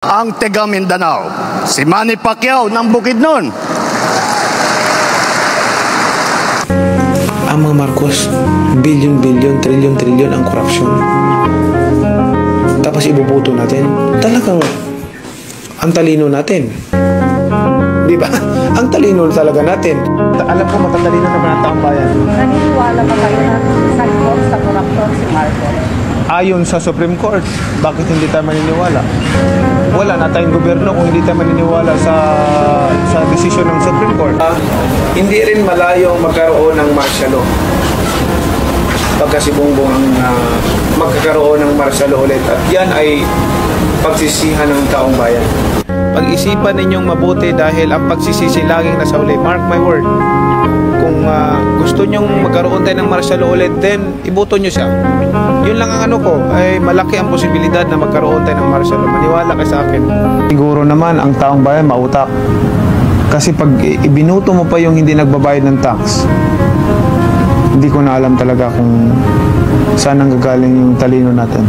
ang taga Mindanao, si Manny Pacquiao ng Bukidnon. Ang mga Marcos, bilyon-bilyon, trilyon-trilyon ang korupsyon. Tapos ibubuto natin. Talagang ang talino natin. Di ba? Ang talino talaga natin. Alam ko matatalino naman ang taong bayan. Naniniwala ba kayo na sa korupsyon si Marcos? Ayon sa Supreme Court, bakit hindi tayo maniniwala? Wala na tayong gobyerno kung hindi tayo maniniwala sa desisyon ng Supreme Court. Hindi rin malayong magkaroon ng martial law. Pagka si Bongbong ang magkakaroon ng martial law ulit. At yan ay pagsisihan ng taong bayan. Pag-isipan ninyong mabuti dahil ang pagsisisi laging nasa uli. Mark my word. Kung gusto nyong magkaroon tayo ng martial law ulit, then iboto nyo siya. Yun lang ang ano ko, ay malaki ang posibilidad na magkaroon tayo ng martial law. Maniwala kayo sa akin. Siguro naman ang taong bayan mautak. Kasi pag ibinuto mo pa yung hindi nagbabayad ng tax, hindi ko na alam talaga kung saan ang gagaling yung talino natin.